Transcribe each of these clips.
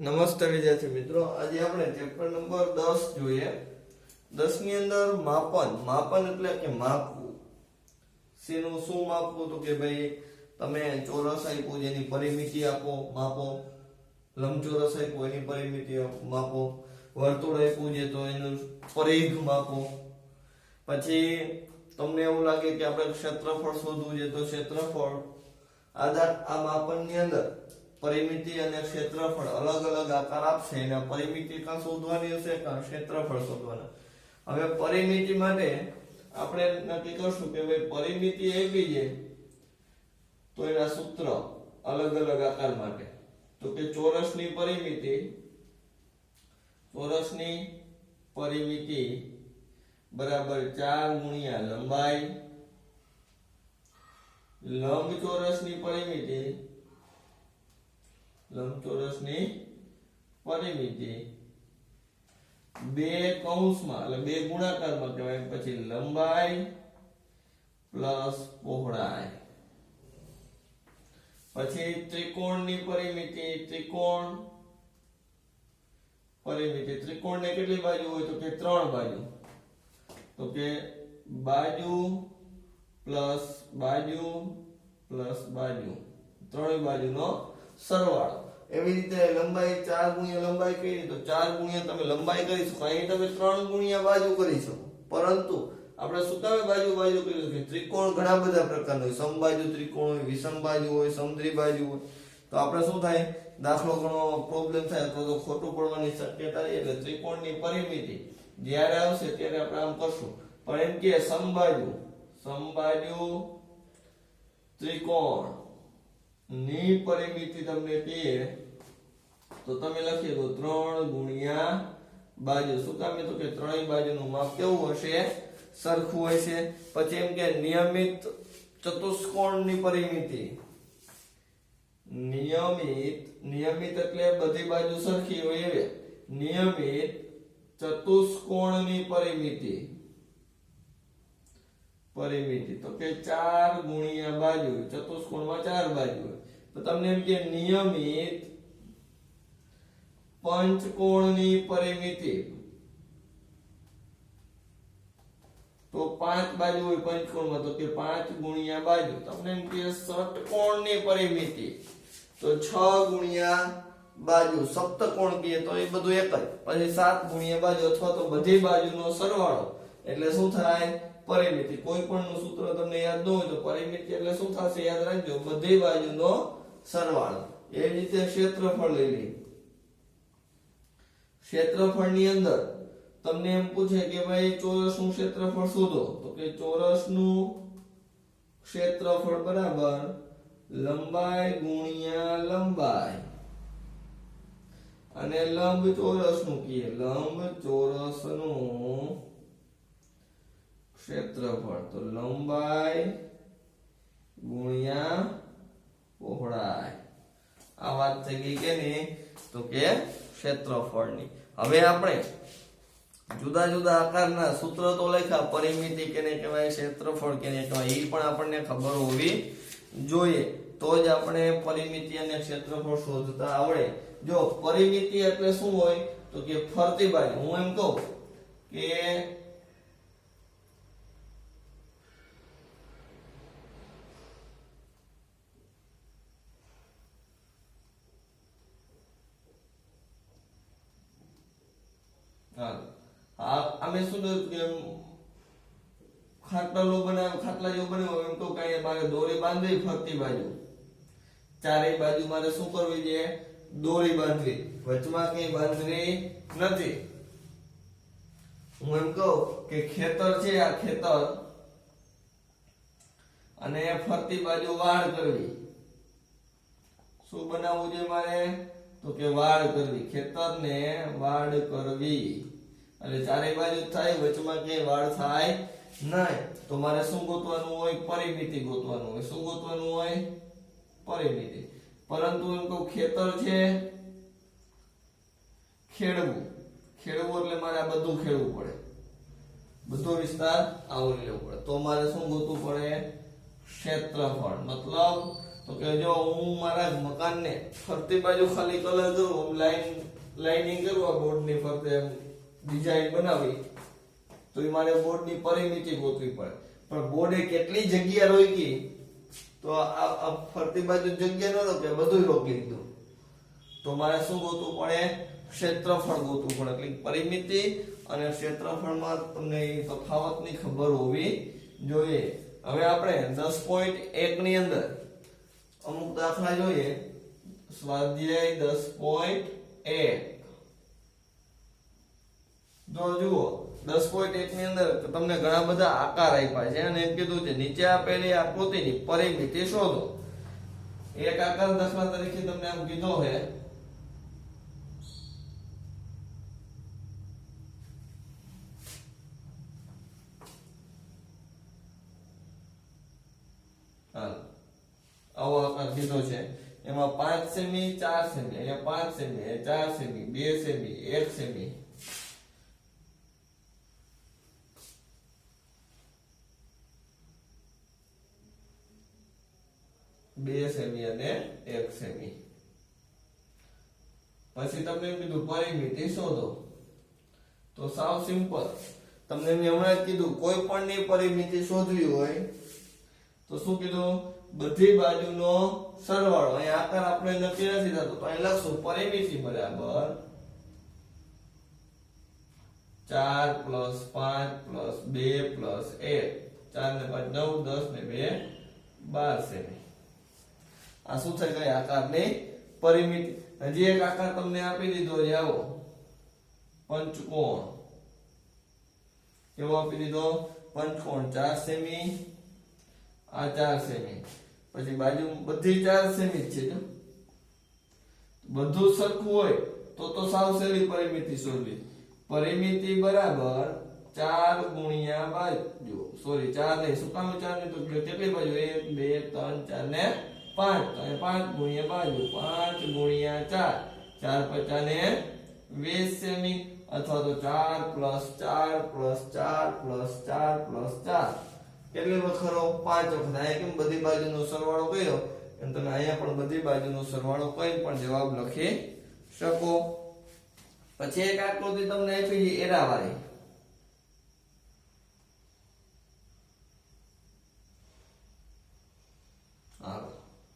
નમસ્તે વિદ્યાર્થી મિત્રો, આજે આપણે ચેપ્ટર નંબર 10 જોઈએ. 10 ની અંદર માપન એટલે કે માપવું. શેનું શું માપવું? તો કે ભાઈ તમે ચોરસ આપ્યું જેની પરિમિતિ આપો, માપો. લંબચોરસ આપ્યું એની પરિમિતિ માપો. વર્તુળ આપ્યું છે તો એનું પરિઘ માપો. પછી તમને એવું લાગે કે આપણે ક્ષેત્રફળ શોધવું છે તો ક્ષેત્રફળ આધાર આ માપનની અંદર પરિમિતિ અને ક્ષેત્રફળ અલગ અલગ આકાર આપશે. એના પરિમિતિ કાં શોધવાની હશે કાં ક્ષેત્રફળ શોધવાના. હવે પરિમિતિ માટે આપણે નક્કી કરશું કે ભાઈ પરિમિતિ એવી છે તો એના સૂત્ર અલગ અલગ આકાર માટે. તો કે ચોરસની પરિમિતિ બરાબર 4 ગુણ્યા લંબાઈ. લંબચોરસની પરિમિતિ 2 કૌંસમાં એટલે 2 ગુણાકારમાં કહેવાય. પછી લંબાઈ પ્લસ પહોળાઈ. પછી ત્રિકોણની પરિમિતિ ત્રિકોણને કેટલી બાજુ હોય? તો કે 3 બાજુ. તો કે બાજુ પ્લસ બાજુ પ્લસ બાજુ, 3 બાજુનો સરવાળો. એવી રીતે લંબાઈ 4 ગુણ્યા લંબાઈ કરી તો 4 ગુણ્યા તમે લંબાઈ કરી શકો. અહીં તમે 3 ગુણ્યા બાજુ કરી શકો. પરંતુ આપણે શું કામે બાજુ કર્યું કે ત્રિકોણ ઘણા બધા પ્રકારના હોય. સમબાજુ ત્રિકોણ હોય, વિષમબાજુ હોય, સમદ્વિબાજુ હોય. તો આપણે શું થાય, દાખલો ઘણો પ્રોબ્લેમ થાય અથવા તો ખોટું પડવાની શક્યતા રહે. એટલે ત્રિકોણની પરિમિતિ જ્યારે આવશે ત્યારે આપણે આમ કરશું. પણ એમ કે સમબાજુ ત્રિકોણ ની પરિમિતિ તમને કહે તો તમે લખી દો 3 ગુણ્યા બાજુ. શું કામ? તો કે 3 બાજુનું માપ કેવું હશે? સરખું હશે. પછી એમ કે નિયમિત ચતુષ્કોણની પરિમિતિ. નિયમિત એટલે બધી બાજુ સરખી હોય એવી. નિયમિત ચતુષ્કોણની પરિમિતિ તો કે 4 ગુણ્યા બાજુ. ચતુષ્કોણમાં 4 બાજુ હોય. તો તમને એમ કે નિયમિત પંચકોણની પરિમિતિ તો 5 બાજુ હોય પંચકોણમાં. તો કે 5 ગુણ્યા બાજુ. તમને એમ કે ષટકોણની પરિમિતિ તો 6 ગુણ્યા બાજુ. સપ્તકોણ કહીએ તો એ બધું એક જ. પછી 7 ગુણ્યા બાજુ અથવા તો બધી બાજુનો સરવાળો એટલે શું થાય? પરિમિતિ. કોઈ પણ નું સૂત્ર તમને યાદ ન હોય તો પરિમિતિ એટલે શું થશે? યાદ રાખજો, બધી બાજુનો સરવાળો. એ રીતે ક્ષેત્રફળ લઈ લઈએ. ક્ષેત્રફળની અંદર તમને એમ પૂછે કે ભાઈ ચોરસનું ક્ષેત્રફળ શોધો. તો કે ચોરસનું ક્ષેત્રફળ બરાબર લંબાઈ ગુણ્યા લંબાઈ. અને લંબચોરસનું કહીએ લંબચોરસનું ક્ષેત્રફળ તો લંબાઈ ગુણ્યા પહોળાઈ. આ વાત થઈ ગઈ કે નહીં? તો કે ક્ષેત્રફળની. હવે આપણે જુદા જુદા આકારના સૂત્ર તો લખ્યા. પરિમિતિ કેને કહેવાય, ક્ષેત્રફળ કેને કહેવાય, એ પણ આપણને ખબર હોવી જોઈએ. તો જ આપણે પરિમિતિ અને ક્ષેત્રફળ શોધતા આવડે. જો પરિમિતિ એટલે શું હોય? તો કે ફરતી બાજુ. હું એમ કહું કે અમે શું કે ખાટલા જેવું બનાવ્યું. એમ તો કઈ મારે દોરી બાંધવી ફરતી બાજુ. ચારેય બાજુ મારે શું કરવી છે? દોરી બાંધવી. વચમાં કઈ બાંધવી નથી. હું એમ કહું કે ખેતર છે, આ ખેતર, અને ફરતી બાજુ વાડ કરવી. શું બનાવવું છે મારે? તો કે વાડ કરવી. ખેતરને વાડ કરવી. એટલે ચારે બાજુ થાય, વચમાં કે વાડ થાય નહીં. તો મારે શું ગોતવાનું હોય? પરિમિતિ ગોતવાનું હોય. શું ગોતવાનું હોય? પરિમિતિ. પરંતુ એમ કહું ખેતર છે, ખેડવું એટલે મારે આ બધું ખેડવું પડે, બધો વિસ્તાર આવરી લેવો પડે. તો મારે શું ગોતવું પડે? ક્ષેત્રફળ. મતલબ તો કે જો હું મારા મકાનને ફરતી બાજુ ખાલી કલર કરું, લાઇનિંગ કરું આ બોર્ડની ફરતે એમ ડિઝાઇન બનાવી, તો એ મારે બોર્ડની પરિમિતિ ગોતવી પડે. પણ બોર્ડે કેટલી જગ્યા રોકી, તો આ ફરતી બાજુ જગ્યા ન રોકે, બધું રોકી દીધું. તો મારે શું ગોતવું પડે? ક્ષેત્રફળ ગોતવું પડે. એટલે પરિમિતિ અને ક્ષેત્રફળમાં તમને એ તફાવતની ખબર હોવી જોઈએ. હવે આપણે 10.1 ની અંદર અમુક દાખલા જોઈએ. સ્વાધ્યાય 10.1. તો જુઓ 10.1 ની અંદર તમને ઘણા બધા આકાર આપ્યા છે અને એમ કીધું છે નીચે આપેલી આકૃતિની પરિમિતિ શોધો. એક આકાર દાખલા તરીકે તમને આમ કીધો છે, આવો આકાર કીધો છે. એમાં 5 સેમી 4 સેમી, અહીંયા 5 semi, 4 semi, 2 semi, 1 semi, 2 semi અને 1 સેમી. પછી તમને એમ કીધું પરિમિતિ શોધો. તો સાવ સિમ્પલ, તમને મેં હમણાં જ કીધું કોઈ પણ ની પરિમિતિ શોધવી હોય તો શું કીધું? બધી બાજુનો સરવાળો. અહીંયા આકાર આપણે નક્કી નથી થતો, તો અહીં લખશું પરિમિતિ બરાબર 4 + 5 + 2 + 1. 4 ને 5 9, 10 ને 2 12 સેમી. આ શું થઈ ગઈ? આકારની પરિમિતિ. હજી એક આકાર તમને આપી દીધો છે, આવો પંચકોણ. કેવો આપી દીધો? પંચકોણ. 4 સેમી, આ 4 સેમી, પછી બાજુ બધી 4 સેમી જ છે. જો બધું સરખું હોય તો સાવ સહેલી પરિમિતિ શોધવી. પરિમિતિ બરાબર 4 ગુણ્યા બાજુ, સોરી 4 નહીં, શું કામ 4 નહીં? તો કેટલી બાજુ? 1 2 3 4 ને 5. તો 5 ગુણ્યા બાજુ, 5 ગુણ્યા 4, 4 50 ને 20 સેમી, અથવા તો 4 + 4 + 4 + 4 + 4. કેટલી વખત ખરો? 5 વખત. અહીંયા કેમ બધી બાજુનો સરવાળો કર્યો એમ તમે અહીંયા પણ બધી બાજુનો સરવાળો કરી પણ જવાબ લખી શકો. પછી એક આકૃતિ તમને આપી છે એરાવાળી.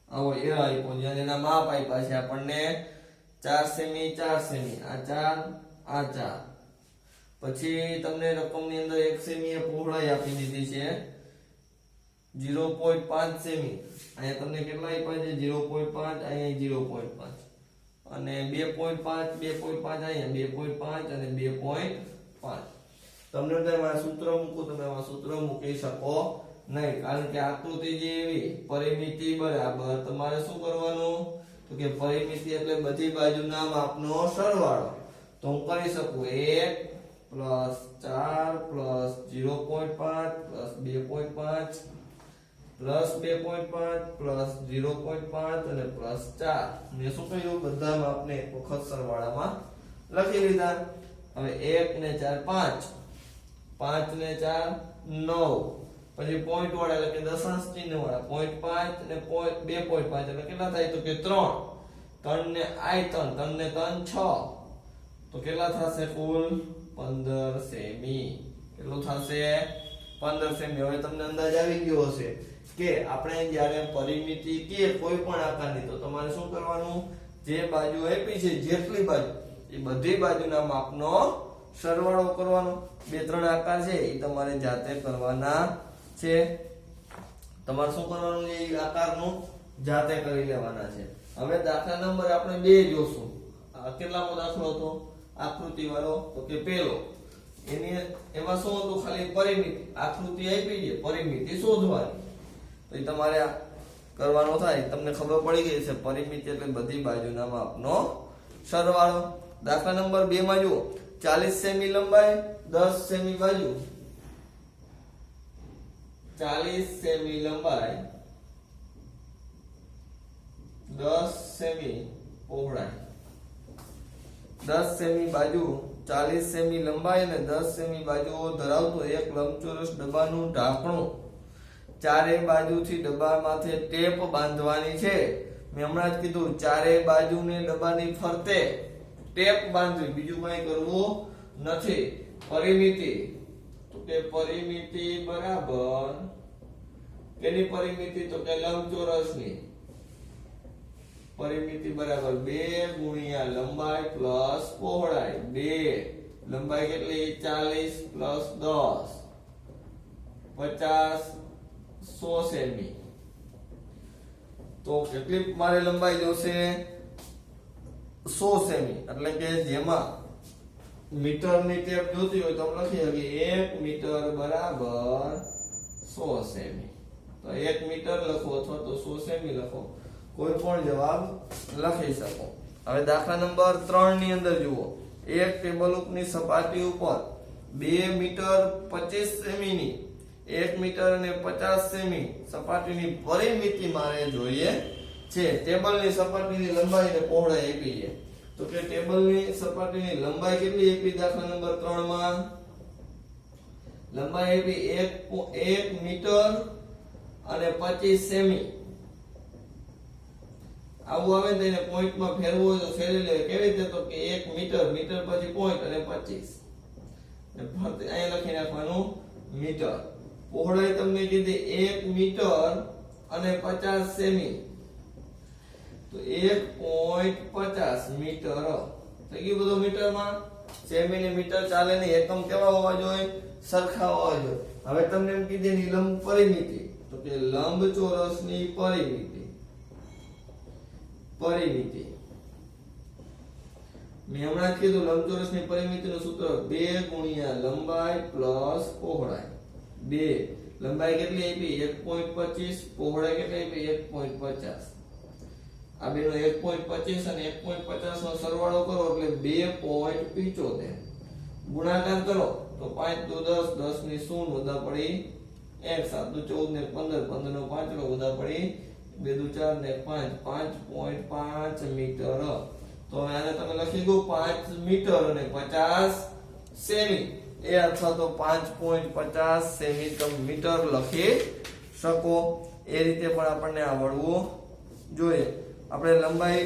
આવો એરા આપ્યો છે અને એના માપ આપ્યા છે આપણને 4 સેમી 4 સેમી, આ 4 આ 4. પછી તમને રકમની અંદર 1 સેમી એ પહોળાઈ આપી દીધી છે 0.5 સેમી. અહીંયા તમને કેટલા આપ્યા છે? 0.5, અહીંયા 0.5 અને 2.5, 2.5 અહીંયા 2.5 અને 2.5. તમને તેમાં સૂત્ર મૂકું, તમે આમાં સૂત્ર મૂકી શકો નહીં, કારણ કે આકૃતિ જે એવી પરિમિતિ બરાબર તમારે શું કરવાનું? તો કે પરિમિતિ એટલે બધી બાજુના માપનો સરવાળો. તો હું કરી શકું 1 + 4 + 0.5 + 2.5 + 2.5 + 0.5 અને +4. મેં શું કર્યું? બધા માપને એક વખત સરવાળામાં લખી લીધા. હવે 1 ને 4 5, 5 ને 4 9, પછી પોઈન્ટ વાળા એટલે કે દશાંશ ચિહ્ન વાળા 0.5 અને 2.5 એટલે કેટલા થાય? તો કે 3. 3 ને 3, 3 ને 3 6, તો કેટલા થશે કુલ? 15 સેમી. કેટલું થશે? 15 સેમી. હવે તમને અંદાજ આવી ગયો હશે કે આપણે જ્યારે પરિમિતિ કે કોઈ પણ આકારની, તો તમારે શું કરવાનું? જે બાજુ આપી છે જેટલી બાજુ એ બધી બાજુના માપનો સરવાળો કરવાનો. 2-3 આકાર છે એ તમારે જાતે કરવાના છે. તમારે શું કરવાનું છે? એ આકારનું જાતે કરી લેવાના છે. હવે દાખલા નંબર આપણે 2 જોશું. આ કેટલામો દાખલો હતો આકૃતિ વાળો? તો કે પહેલો. એમાં શું હતું? ખાલી પરિમિતિ. આકૃતિ આપી છે, પરિમિતિ શોધવાની. તો એ તમારે કરવાનો થાય. તમને ખબર પડી ગઈ છે પરિમિતિ એટલે બધી બાજુના માપનો સરવાળો. દાખલા નંબર 2 માં જુઓ 40 સેમી લંબાઈ, 10 સેમી બાજુ. 40 સેમી લંબાઈ, 10 સેમી પહોળાઈ. 10 સેમી બાજુ, 40 સેમી લંબાઈ અને 10 સેમી બાજુઓ ધરાવતું એક લંબચોરસ ડબ્બાનું ઢાંકણું ચારે બાજુથી ડબ્બા માથે ટેપ બાંધવાની છે. મેં હમણાં જ કીધું ચારે બાજુને ડબ્બાની ફરતે ટેપ બાંધવી, બીજું કંઈ કરવું નથી. પરિમિતિ તો કે પરિમિતિ બરાબર કેની પરિમિતિ તો કે લંબચોરસની પરિમિતિ બરાબર 2 ગુણ્યા લંબાઈ પ્લસ પહોળાઈ. 2 લંબાઈ કેટલી 40 પ્લસ 10 50 100 સેમી. તો કેટલી મારે લંબાઈ જોશે 100 સેમી. એટલે કે જેમાં મીટરની ટેપ જોતી હોય તો આપણે લખી શકીએ 1 મીટર બરાબર 100 સેમી. તો 1 મીટર લખો અથવા તો 100 સેમી લખો, કોઈ પણ જવાબ લખી શકો. હવે દાખલા નંબર 3 ની અંદર જુઓ. એક ટેબલ ઉપરની સપાટી ઉપર 2 મીટર 25 સેમી ની 1 મીટર અને 50 સેમી સપાટીની પરિમિતિ મારે જોઈએ છે. ટેબલની સપાટીની લંબાઈ અને પહોળાઈ આપી છે. તો કે ટેબલની સપાટીની લંબાઈ કેટલી આપી દાખલા નંબર 3 માં? લંબાઈ આપી 1 મીટર અને 25 સેમી. આવું આવે ને એને પોઈન્ટમાં ફેરવું હોય તો ફેરવી લે. કેવી રીતે? તો કે 1 મીટર, મીટર પછી પોઈન્ટ અને 25 ને ફરતે અહીંયા લખી નાખવાનું મીટર. પહોળાઈ તમને કીધી 1 મીટર અને 50 સેમી. તો 1.50 મીટર થઈ ગયું બધું મીટરમાં. સેમી ને મીટર ચાલે ને એકમ કેવા હોવા જોઈએ? સરખા હોવા જોઈએ. હવે તમને એમ કીધી એની લંબ પરિમિતિ તો કે લંબચોરસની પરિમિતિ મેં હમણાં કીધું લંબચોરસની પરિમિતિનું સૂત્ર 2 ગુણ્યા લંબાઈ પ્લસ પહોળાઈ. 2 લંબાઈ કેટલી આપી 1.25, પહોળાઈ કેટલી આપી 1.50. આ બેનો 1.25 અને 1.50 નો સરવાળો કરો એટલે 2.75. ગુણાકાર કરો તો 5 દુ 10, 10 ની 0 ઉદા પડી 1, 7 દુ 14 ને 15, 15 નો 5 ઉદા પડી 2 દુ 4 ને 5, 5.5 મીટર. તો આને તમે લખી દો 5 મીટર અને 50 સેમી. એ અથવા તો 5.50 સેમી તમે મીટર લખી શકો. એ રીતે પણ આપણને આવડવું જોઈએ. આપણે લંબાઈ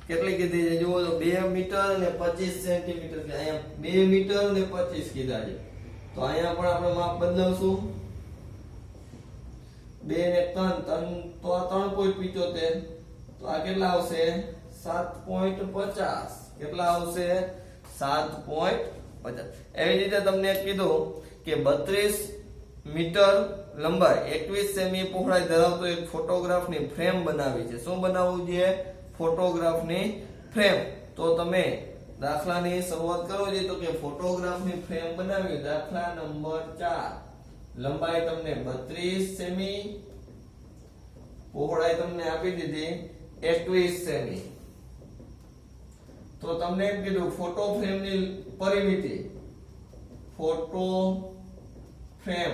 કેટલી કીધી છે જુઓ તો 2 મીટર અને 25 સેન્ટીમીટર. કે અહીંયા 2 મીટર અને 25 કીધા છે. તો અહીંયા પણ આપણે માપ બદલાવશું. 2 ને 3 તો આ 3.75. તો આ કેટલા આવશે 7.50. કેટલા આવશે 7.50. એવી રીતે તમને કીધું કે 32 મીટર લંબાઈ 21 સેમી પહોળાઈ ધરાવતો એક ફોટોગ્રાફની ફ્રેમ બનાવી છે. શું બનાવવું છે? ફોટોગ્રાફની ફ્રેમ. તો તમે દાખલાની શરૂઆત કરો છો તો કે ફોટોગ્રાફની ફ્રેમ બનાવી. દાખલા નંબર 4. લંબાઈ તમને 32 સેમી, પહોળાઈ તમને આપી દીધી 21 સેમી. તો તમને એમ કીધું ફોટો ફ્રેમની પરિમિતિ. ફોટો ફ્રેમ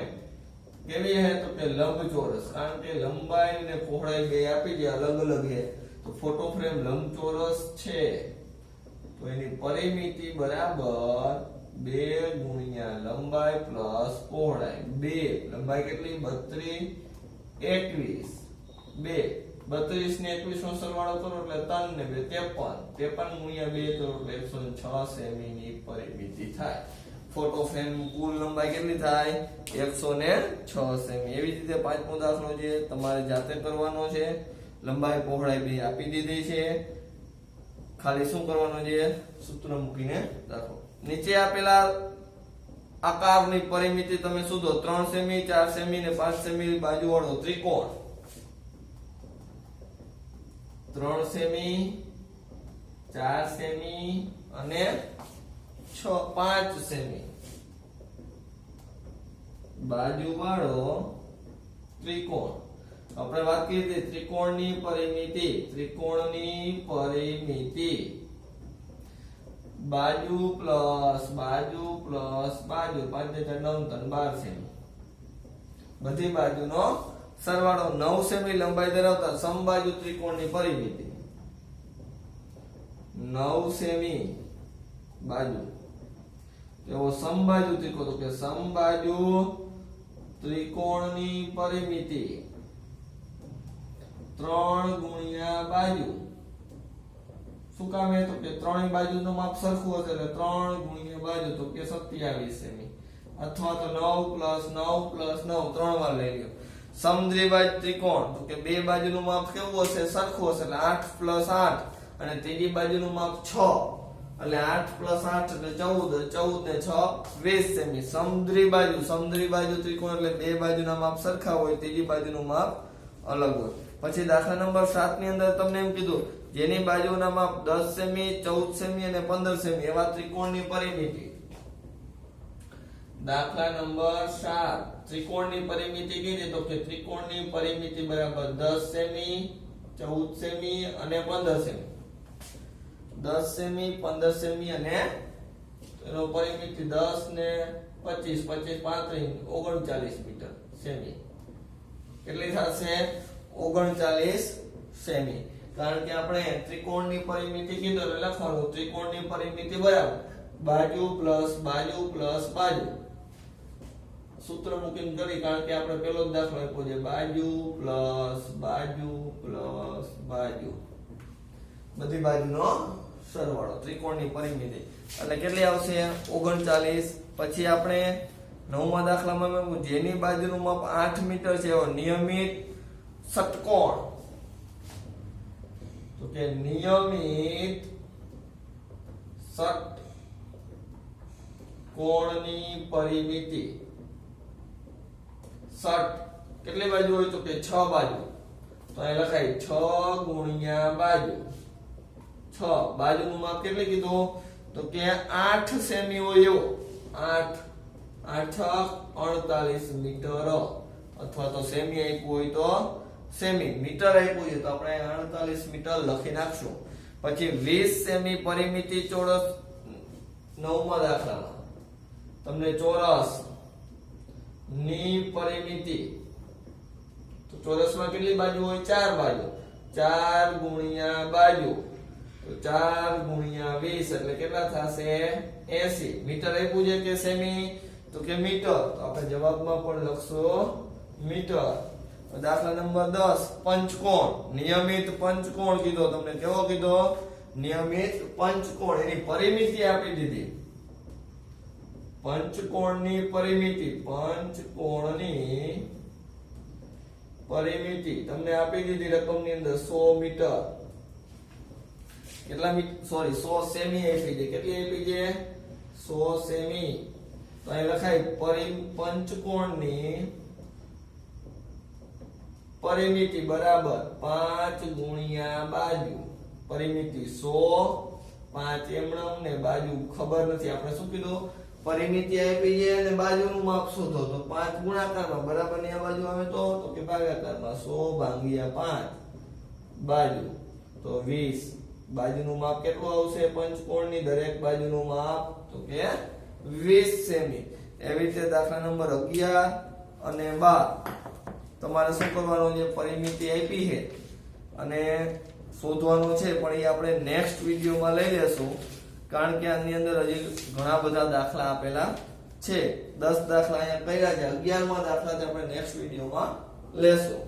કેવી છે? તો કે લંબચોરસ. કારણ કે લંબાઈ અને પહોળાઈ બે આપી દે અલગ અલગ છે. તો ફોટો ફ્રેમ લંબચોરસ છે. તો એની પરિમિતિ બરાબર 2 ગુણ્યા લંબાઈ પ્લસ પહોળાઈ. 2 લંબાઈ કેટલી 32, 21. 2 32 ને 21 નો સરવાળો કરો એટલે 3 ને 2 53. 53 ગુણ્યા 2 કરો એટલે 106 સેમી ની પરિમિતિ થાય. ફોટો ફ્રેમ કુલ લંબાઈ કેટલી થાય 106 સેમી. એવી રીતે પાંચમો દાખલો છે તમારે જાતે કરવાનો છે. લંબાઈ પહોળાઈ બે આપી દીધી છે. ખાલી શું કરવાનું છે? સૂત્ર મૂકીને દાખલો. નીચે આપેલા આકારની પરિમિતિ તમે શોધો. 3 સેમી, 4 સેમી ને 5 સેમી બાજુવાળો ત્રિકોણ. 3 સેમી, 4 સેમી અને 5 સેમી બાજુવાળો ત્રિકોણ. આપણે વાત કરી હતી ત્રિકોણની પરિમિતિ. બાજુ પ્લસ બાજુ પ્લસ બાજુ 5 ને 4 9 12 સેમી. બધી બાજુનો સરવાળો. 9 સેમી લંબાઈ ધરાવતા સમબાજુ ત્રિકોણની પરિમિતિ. 9 સેમી બાજુ એવો સમબાજુ ત્રિકોણ. તો કે સમબાજુ ત્રિકોણની પરિમિતિ 3 ગુણ્યા બાજુ. શું કામ હે તો કે ત્રણેય બાજુનું માપ સરખું હશે એટલે 3 ગુણ્યા બાજુ તો કે 27 સેમી અથવા તો 9 + 9 + 9 ત્રણ વાર લઈ લ્યો. સમદ્વિભાજક ત્રિકોણ તો કે બે બાજુનું માપ કેવું હશે સરખું હશે એટલે 8 + 8 અને ત્રીજી બાજુનું માપ 6 એટલે 8 + 8 એટલે 14 14 ને 6 20 સેમી. સમદ્વિબાજુ ત્રિકોણ એટલે બે બાજુના માપ સરખા હોય ત્રીજી બાજુનું માપ અલગ હોય. પછી દાખલા નંબર 7 ની અંદર તમને એમ કીધું જેની બાજુના માપ 10 સેમી 14 સેમી અને 15 સેમી એવા ત્રિકોણની પરિમિતિ. દાખલા નંબર 7 ત્રિકોણની પરિમિતિ કીધી તો કે ત્રિકોણની પરિમિતિ બરાબર 10 સેમી 14 સેમી અને 15 સેમી. 10 સેમી 15 સેમી અને એનો પરિમિતિ 10 ને 25 25 35 39 મીટર સેમી. કેટલી થશે 39 સેમી. કારણ કે આપણે ત્રિકોણની પરિમિતિ કીધું એટલે લખવાનું ત્રિકોણની પરિમિતિ બરાબર બાજુ પ્લસ બાજુ પ્લસ બાજુ. સૂત્ર મૂકીને કરી કારણ કે આપણે પેલો જ દાખલો આપ્યો છે બાજુ પ્લસ બાજુ પ્લસ બાજુ બધી બાજુનો સરવાળો ત્રિકોણની પરિમિતિ એટલે કેટલી આવશે 39. પછી આપણે નવમા દાખલામાં મેં જેની બાજુનું માપ 8 મીટર છે એવો નિયમિત ષટકોણ તો કે નિયમિત ષટકોણની પરિમિતિ. ષટ કેટલી બાજુ હોય તો કે 6 બાજુ તો અહીં લખાય 6 ગુણ્યા બાજુ. 6 બાજુનું માપ કેટલી કીધું તો કે 8 સેમી હોય એવો 8 48 મીટર અથવા તો સેમી આપ્યું હોય તો સેમી. મીટર આપ્યું છે તો આપણે 48 મીટર લખી નાખશું. પછી 20 સેમી પરિમિતિ ચોરસ. નવમા દાખલામાં તમને ચોરસ ની પરિમિતિ તો ચોરસમાં કેટલી બાજુ હોય 4 બાજુ 4 ગુણ્યા બાજુ તો 4 ગુણ્યા 20 એટલે કેટલા થશે 80 મીટર આપ્યું છે કે સેમી તો કે મીટર તો આપણે જવાબમાં પણ લખશું મીટર. દાખલા નંબર 10 પંચકોણ. નિયમિત પંચકોણ કીધો તમને કેવો કીધો નિયમિત પંચકોણ એની પરિમિતિ આપી દીધી. પંચકોણની પરિમિતિ તમને આપી દીધી રકમની અંદર 100 મીટર. કેટલા મીટર સોરી 100 સેમી આપી છે. કેટલી આપી છે 100 સેમી. તો અહીં લખાય પંચકોણની પરિમિતિ બરાબર 5 ગુણ્યા બાજુ. પરિમિતિ 100 5 એમણમ ને બાજુ ખબર નથી આપણે શું કીધું પરિમિતિ આપી છે અને બાજુનું માપ શોધો તો 5 ગુણાકારમાં બરાબર ની આ બાજુ આવે તો કે ભાગાકારમાં 100 ભાગ્યા 5 બાજુ તો 20. બાજુનું માપ કેટલું આવશે પંચકોણની દરેક બાજુનું માપ તો કે 20 સેમી. એવી રીતે દાખલા નંબર 11 અને 12 તમારે શું કરવાનું છે પરિમિતિ આપી છે અને શોધવાનું છે પણ એ આપણે નેક્સ્ટ વિડીયોમાં લઈ લેશું કારણ કે આની અંદર હજી ઘણા બધા દાખલા આપેલા છે. 10 દાખલા અહીંયા કર્યા છે 11મા દાખલા આપણે નેક્સ્ટ વિડીયોમાં લેશું.